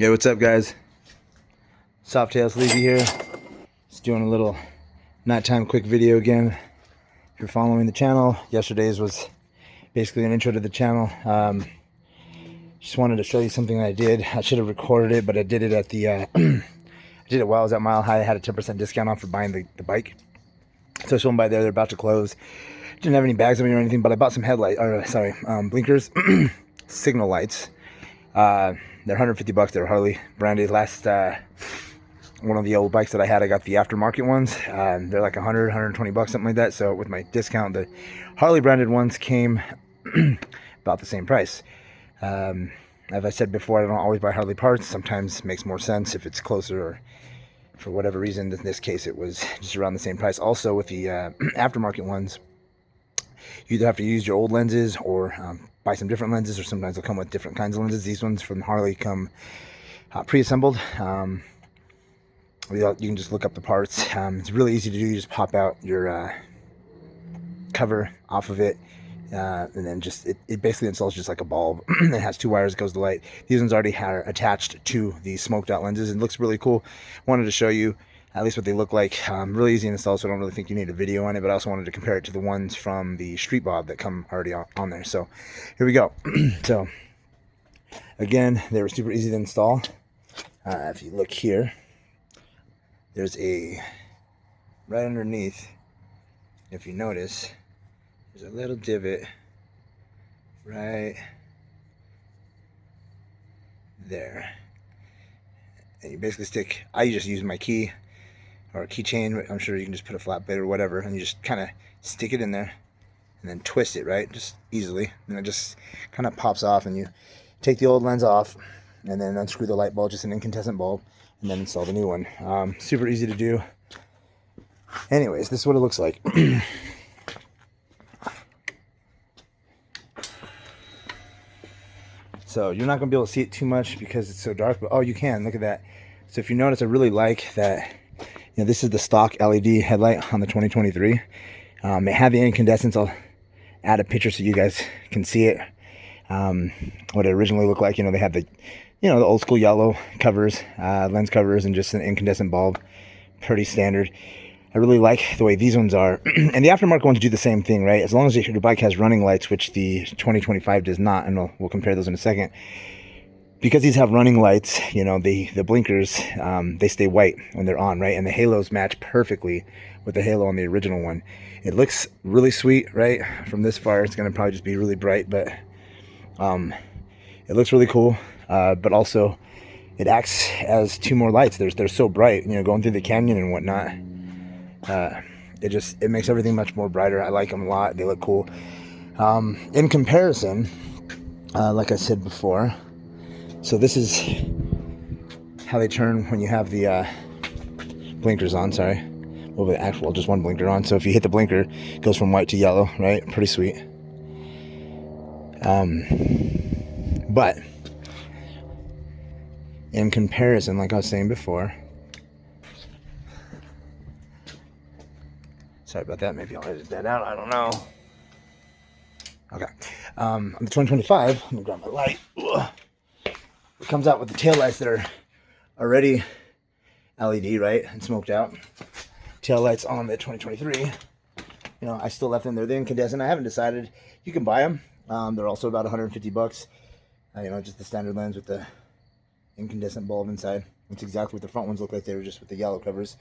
Yo, what's up, guys? Softail Sleepy here. Just doing a little nighttime quick video again. If you're following the channel, yesterday's was basically an intro to the channel. Just wanted to show you something I did. I should have recorded it, but I did it at the I did it while I was at Mile High. I had a 10% discount off for buying the bike. So I swung by there. They're about to close. Didn't have any bags on me or anything, but I bought some blinkers, signal lights. They're 150 bucks. They're Harley branded. Last one of the old bikes that I had, I got the aftermarket ones. They're like 120 bucks, something like that. So with my discount, the Harley branded ones came about the same price. As I said before, I don't always buy Harley parts. Sometimes it makes more sense if it's closer, or for whatever reason. In this case, it was just around the same price. Also, with the aftermarket ones, you either have to use your old lenses or buy some different lenses, or sometimes they'll come with different kinds of lenses. These ones from Harley come pre-assembled. You can just look up the parts. It's really easy to do. You just pop out your cover off of it, and then just it basically installs just like a bulb. It has two wires that goes to light. These ones already are attached to the smoked out lenses. It looks really cool. Wanted to show you at least what they look like. Really easy to install, so I don't really think you need a video on it, but I also wanted to compare it to the ones from the Street Bob that come already on there. So here we go. So again, they were super easy to install. If you look here, there's a right underneath, if you notice, there's a little divot right there, and you basically stick, I just use my key or a keychain. I'm sure you can just put a flat blade or whatever, and you just kind of stick it in there and then twist it, right, just easily, and it just kind of pops off, and you take the old lens off and then unscrew the light bulb, just an incandescent bulb, and then install the new one. Super easy to do. Anyways, this is what it looks like. So you're not gonna be able to see it too much because it's so dark, but oh, you can, look at that. So if you notice, I really like that, this is the stock LED headlight on the 2023. It had the incandescents. I'll add a picture so you guys can see it. What it originally looked like. They had the the old school yellow covers, lens covers, and just an incandescent bulb. Pretty standard. I really like the way these ones are. And the aftermarket ones do the same thing, right? As long as your bike has running lights, which the 2025 does not, and we'll compare those in a second. Because these have running lights, the blinkers, they stay white when they're on, right? And the halos match perfectly with the halo on the original one. It looks really sweet, right? From this far, it's going to probably just be really bright, but it looks really cool. But also, it acts as two more lights. They're so bright, going through the canyon and whatnot. It makes everything much more brighter. I like them a lot. They look cool. In comparison, like I said before, so this is how they turn when you have the blinkers on. Sorry, well, the actual just one blinker on. So if you hit the blinker, it goes from white to yellow, right? Pretty sweet. But in comparison, like I was saying before, sorry about that, maybe I'll edit that out, I don't know. Okay, on the 2025, let me grab my light. It comes out with the tail lights that are already LED, right, and smoked out. Tail lights on the 2023, I still left them there. They're incandescent. I haven't decided. You can buy them. They're also about 150 bucks. Just the standard lens with the incandescent bulb inside. That's exactly what the front ones look like. They were just with the yellow covers.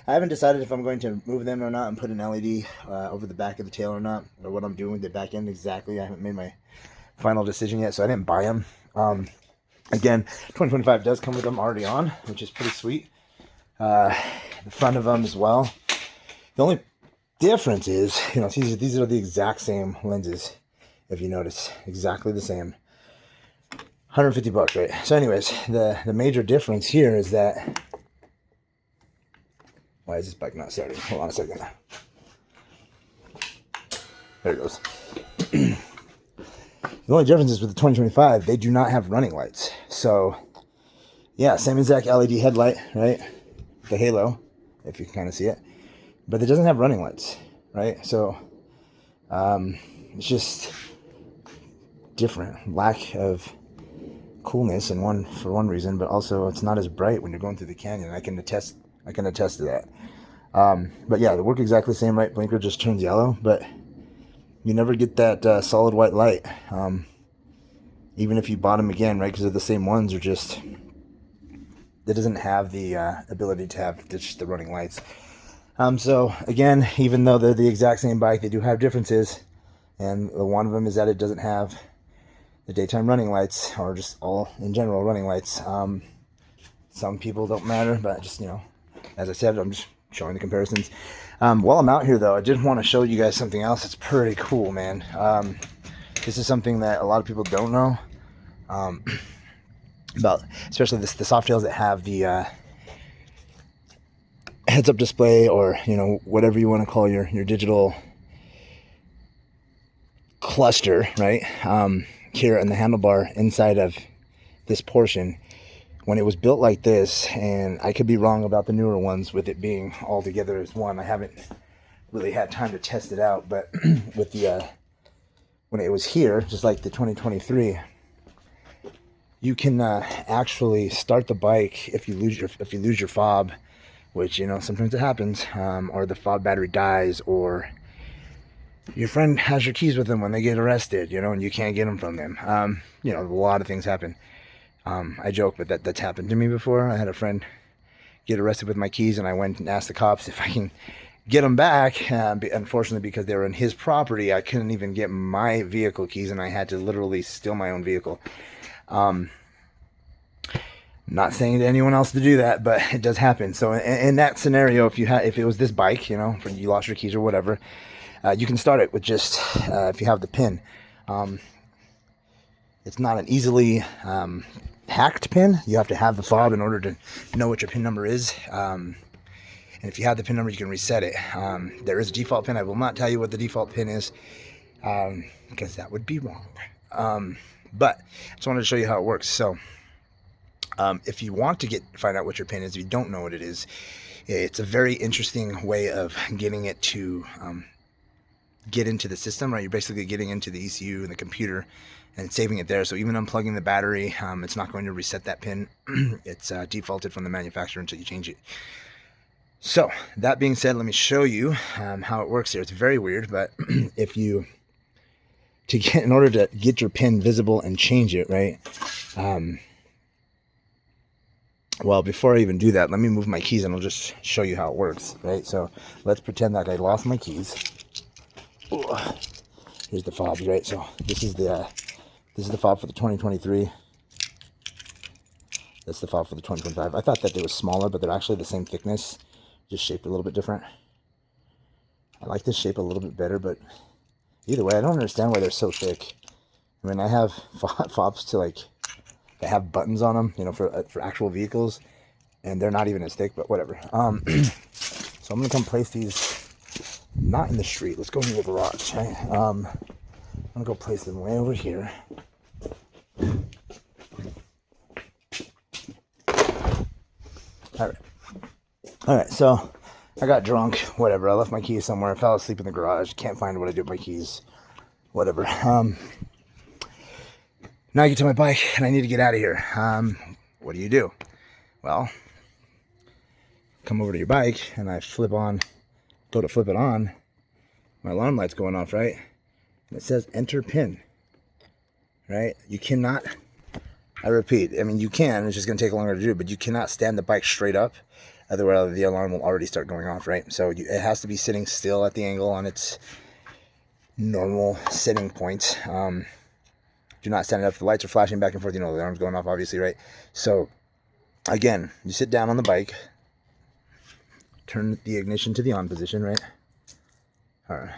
I haven't decided if I'm going to move them or not and put an LED over the back of the tail or not, or what I'm doing with the back end exactly. I haven't made my final decision yet, so I didn't buy them. Again, 2025 does come with them already on, which is pretty sweet. The front of them as well. The only difference is, these are the exact same lenses, if you notice, exactly the same. 150 bucks, right? So anyways, the major difference here is that, why is this bike not starting? Hold on a second. There it goes. The only difference is with the 2025, they do not have running lights. So yeah, same exact LED headlight, right? The halo, if you can kind of see it, but it doesn't have running lights, right? So it's just different. Lack of coolness and for one reason, but also it's not as bright when you're going through the canyon. I can attest to that. But yeah, they work exactly the same, right? Blinker just turns yellow, but you never get that solid white light. Even if you bought them again, right? Because they're the same ones, or just it doesn't have the ability to have just the running lights. So again, even though they're the exact same bike, they do have differences, and the one of them is that it doesn't have the daytime running lights, or just all in general running lights. Some people don't matter, but just, you know, as I said, I'm just showing the comparisons. While I'm out here though, I did want to show you guys something else that's pretty cool, man. This is something that a lot of people don't know about, especially the Softails that have the heads-up display, or, you know, whatever you want to call your digital cluster, right? Here in the handlebar inside of this portion. When it was built like this, and I could be wrong about the newer ones with it being all together as one, I haven't really had time to test it out, but with the when it was here, just like the 2023, you can actually start the bike if you lose your fob, which, you know, sometimes it happens, or the fob battery dies, or your friend has your keys with them when they get arrested, you know, and you can't get them from them. You know, a lot of things happen. I joke, but that's happened to me before. I had a friend get arrested with my keys, and I went and asked the cops if I can get them back. Unfortunately, because they were in his property, I couldn't even get my vehicle keys, and I had to literally steal my own vehicle. Not saying to anyone else to do that, but it does happen. So in that scenario, if it was this bike, you know, you lost your keys or whatever, you can start it with just if you have the pin. It's not an easily hacked pin. You have to have the fob in order to know what your pin number is. And if you have the pin number, you can reset it. There is a default pin. I will not tell you what the default pin is, because that would be wrong. But I just wanted to show you how it works. So if you want to find out what your pin is, if you don't know what it is, it's a very interesting way of getting it to get into the system, right? You're basically getting into the ECU and the computer and saving it there. So even unplugging the battery, it's not going to reset that pin. It's defaulted from the manufacturer until you change it. So that being said, let me show you how it works here. It's very weird, but in order to get your pin visible and change it, right? Well, before I even do that, let me move my keys and I'll just show you how it works, right? So let's pretend that I lost my keys. Ooh. Here's the fobs, right? So this is the fob for the 2023. That's the fob for the 2025. I thought that they were smaller, but they're actually the same thickness, just shaped a little bit different. I like this shape a little bit better, but either way, I don't understand why they're so thick. I mean, I have fobs to, like, they have buttons on them, you know, for actual vehicles, and they're not even as thick, but whatever. So I'm gonna come place these not in the street. Let's go into the garage, right? I'm gonna go place them way over here. All right, so I got drunk, whatever. I left my keys somewhere. I fell asleep in the garage. Can't find what I did with my keys, whatever. Now I get to my bike and I need to get out of here. What do? Well, come over to your bike and I go to flip it on. My alarm light's going off, right? And it says enter pin, right? You cannot, I repeat, I mean, you can, it's just going to take longer to do, but you cannot stand the bike straight up. Otherwise, the alarm will already start going off, right? So it has to be sitting still at the angle on its normal sitting point. Do not stand it up. The lights are flashing back and forth. You know, the alarm's going off, obviously, right? So, again, you sit down on the bike, turn the ignition to the on position, right? All right.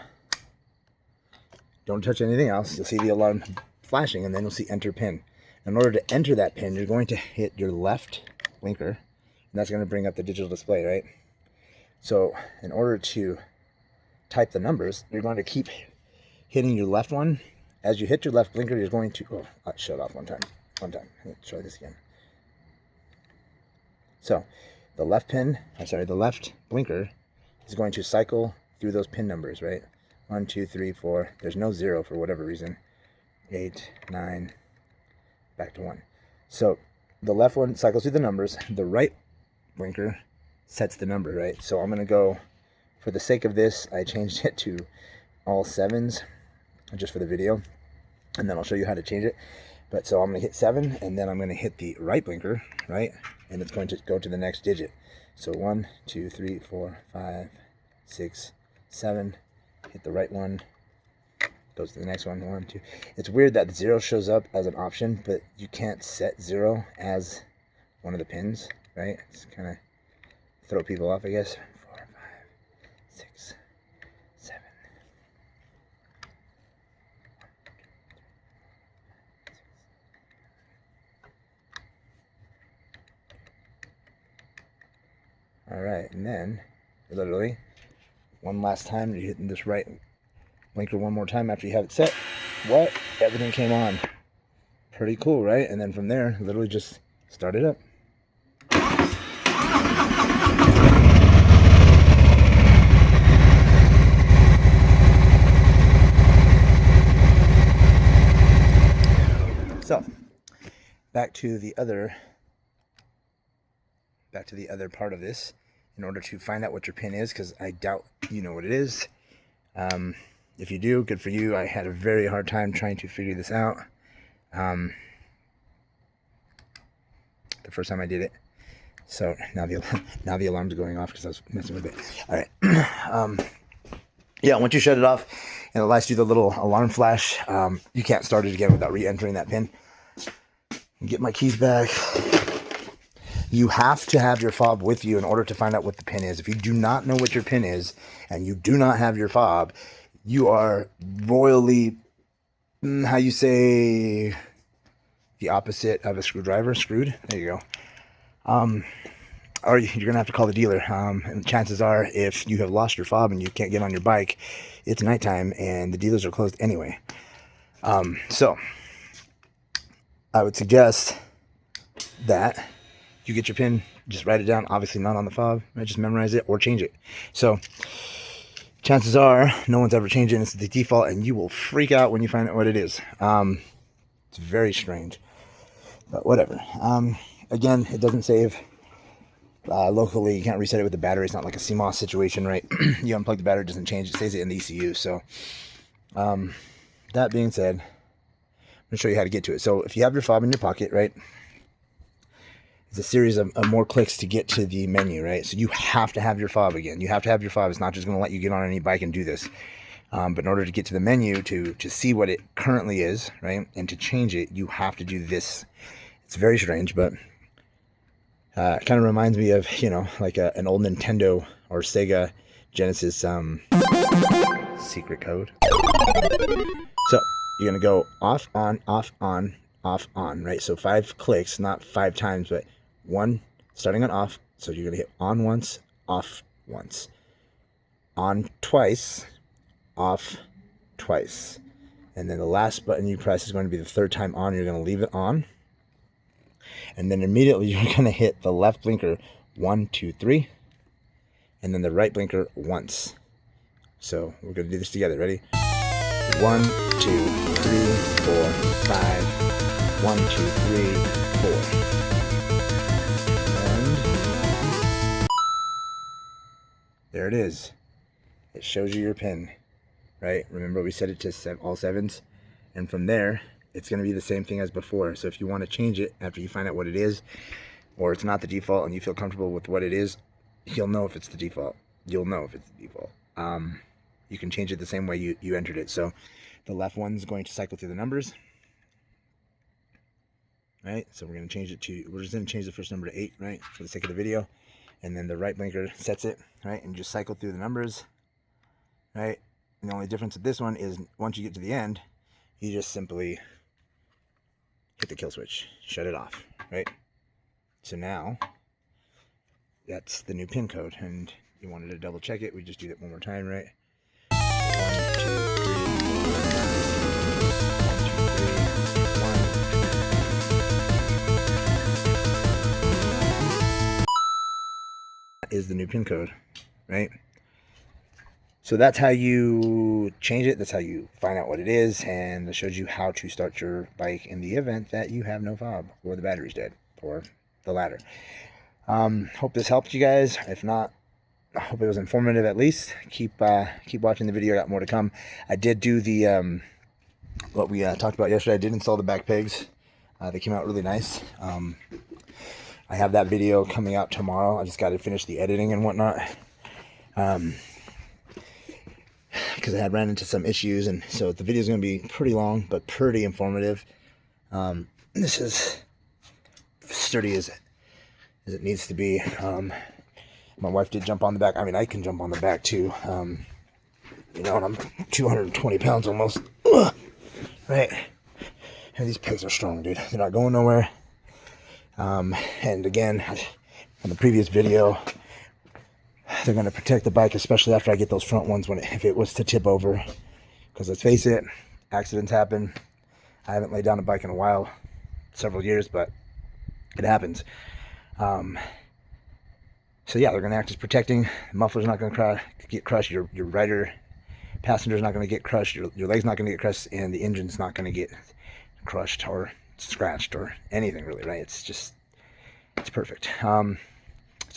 Don't touch anything else. You'll see the alarm flashing, and then you'll see enter pin. In order to enter that pin, you're going to hit your left blinker, and that's going to bring up the digital display, right? So, in order to type the numbers, you're going to keep hitting your left one. As you hit your left blinker, you're going to... Oh, I shut off one time. Let's try this again. So, the left blinker is going to cycle through those pin numbers, right? 1, 2, 3, 4. There's no 0 for whatever reason. 8, 9, back to 1. So the left one cycles through the numbers. The right blinker sets the number, right? So I'm going to go, for the sake of this, I changed it to all 7s just for the video. And then I'll show you how to change it. But so I'm going to hit 7, and then I'm going to hit the right blinker, right? And it's going to go to the next digit. So 1, 2, 3, 4, 5, 6, 7. Hit the right one. Goes to the next one. 1, 2. It's weird that 0 shows up as an option, but you can't set 0 as one of the pins, right? It's kind of throw people off, I guess. 4, 5, 6, 7. All right, and then literally one last time, you're hitting this right blinker one more time after you have it set. What? Everything came on. Pretty cool, right? And then from there, literally just start it up. So, back to the other part of this, in order to find out what your pin is, because I doubt you know what it is. If you do, good for you. I had a very hard time trying to figure this out the first time I did it. So now the alarm's going off because I was messing with it. All right. Yeah, once you shut it off and it lets you the little alarm flash, you can't start it again without re-entering that pin. Get my keys back. You have to have your fob with you in order to find out what the pin is. If you do not know what your pin is and you do not have your fob, you are royally, how you say, the opposite of a screwdriver, screwed. There you go. Or you're going to have to call the dealer. And chances are, if you have lost your fob and you can't get on your bike, it's nighttime and the dealers are closed anyway. So I would suggest that you get your pin, just write it down, obviously not on the fob, right? Just memorize it or change it. So chances are no one's ever changed it, and it's the default, and you will freak out when you find out what it is. It's very strange, but whatever. Again, it doesn't save locally. You can't reset it with the battery. It's not like a CMOS situation, right? You unplug the battery, it doesn't change, it stays it in the ECU. So that being said, I'm gonna show you how to get to it. So if you have your fob in your pocket, right, it's a series of more clicks to get to the menu, right? So you have to have your fob again. You have to have your fob. It's not just going to let you get on any bike and do this. But in order to get to the menu, to see what it currently is, right, and to change it, you have to do this. It's very strange, but it kind of reminds me of, you know, like an old Nintendo or Sega Genesis secret code. So you're going to go off, on, off, on, off, on, right? So 5 clicks, not 5 times, but 1 starting on off. So you're going to hit on once, off once, on twice, off twice. And then the last button you press is going to be the 3rd time on. You're going to leave it on. And then immediately you're going to hit the left blinker 1, 2, 3. And then the right blinker once. So we're going to do this together. Ready? 1, 2, 3, 4, 5. 1, 2, 3, 4. And there it is. It shows you your pin, right? Remember we set it to all 7s, and from there it's going to be the same thing as before. So if you want to change it after you find out what it is, or it's not the default and you feel comfortable with what it is, you'll know if it's the default. You'll know if it's the default. You can change it the same way you entered it. So the left one's going to cycle through the numbers, right? So we're going to change it to, we're just going to change the first number to 8, right, for the sake of the video. And then the right blinker sets it, right, and just cycle through the numbers, right? And the only difference with this one is once you get to the end, you just simply hit the kill switch, shut it off, right? So now that's the new pin code, and you wanted to double check it, we just do that one more time, right? 1, 2, 3, 1, 2, 3, 1. Is the new pin code, right? So that's how you change it. That's how you find out what it is, and it shows you how to start your bike in the event that you have no fob, or the battery's dead, or the latter. Hope this helped you guys. If not, I hope it was informative at least. Keep watching the video. I got more to come. I did do the what we talked about yesterday. I did install the back pegs. They came out really nice. I have that video coming out tomorrow. I just got to finish the editing and whatnot. Because I had ran into some issues, and so the video is going to be pretty long but pretty informative. This is sturdy as it needs to be. My wife did jump on the back. I mean, I can jump on the back too. You know, and I'm 220 pounds almost. Ugh. Right. And these pegs are strong, dude. They're not going nowhere. And again, on the previous video, they're going to protect the bike, especially after I get those front ones if it was to tip over. Because let's face it, accidents happen. I haven't laid down a bike in a while, several years, but it happens. So yeah, they're going to act as protecting. The muffler's not going to get crushed. Your rider passenger's not going to get crushed. Your leg's not going to get crushed, and the engine's not going to get crushed or scratched or anything really, right? It's perfect. So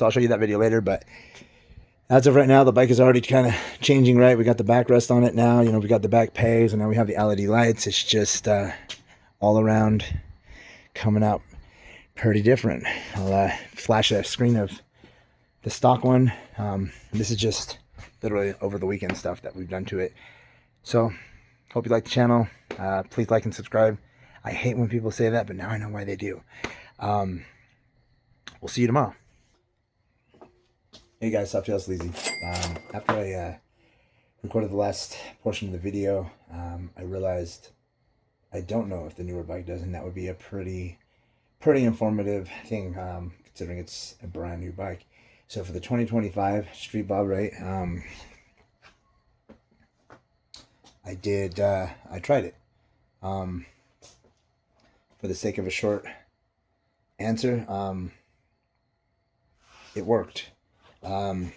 I'll show you that video later, but as of right now, the bike is already kind of changing, right? We got the backrest on it now. You know, we got the back pegs, and now we have the LED lights. It's just all around coming out pretty different. I'll flash a screen of the stock one. This is just literally over the weekend stuff that we've done to it. So hope you like the channel. Please like and subscribe. I hate when people say that, but now I know why they do. We'll see you tomorrow. Hey guys, Softail Sleazy. After I recorded the last portion of the video, I realized I don't know if the newer bike does, and that would be a pretty informative thing, considering it's a brand new bike. So for the 2025 Street Bob, right, I tried it. For the sake of a short answer, it worked. The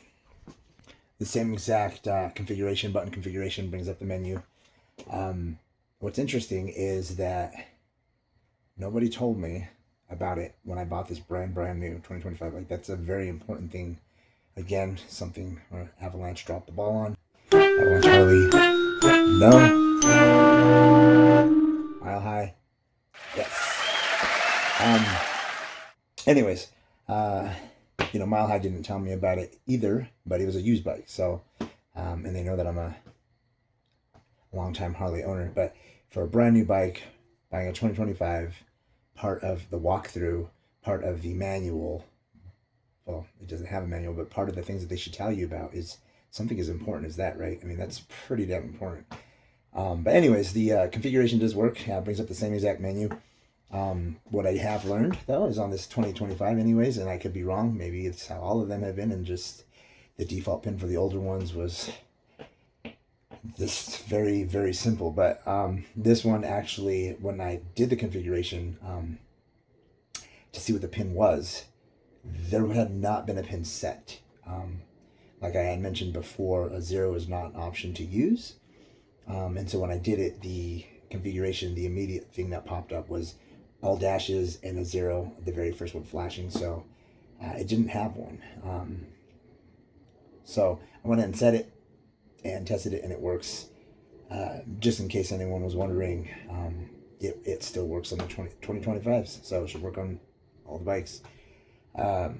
same exact button configuration brings up the menu. What's interesting is that nobody told me about it when I bought this brand new 2025. Like, that's a very important thing. Again, something Avalanche dropped the ball on. Avalanche Harley, no. Mile High, yes. Anyways, you know, Mile High didn't tell me about it either, but it was a used bike. So, and they know that I'm a longtime Harley owner. But for a brand new bike, buying a 2025, part of the walkthrough, part of the manual, well, it doesn't have a manual, but part of the things that they should tell you about is something as important as that, right? I mean, that's pretty damn important. But anyways, the configuration does work. It brings up the same exact menu. What I have learned, though, is on this 2025 anyways, and I could be wrong, maybe it's how all of them have been, and just the default pin for the older ones was just very, very simple. But this one, actually, when I did the configuration to see what the pin was, there had not been a pin set. Like I had mentioned before, a 0 is not an option to use. And so when I did it, the configuration, the immediate thing that popped up was all dashes and a 0, the very first one flashing. So it didn't have one. So I went ahead and set it and tested it, and it works. Just in case anyone was wondering, it still works on the 2025s. So it should work on all the bikes that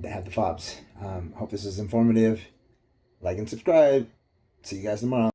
have the fobs. Hope this is informative. Like and subscribe. See you guys tomorrow.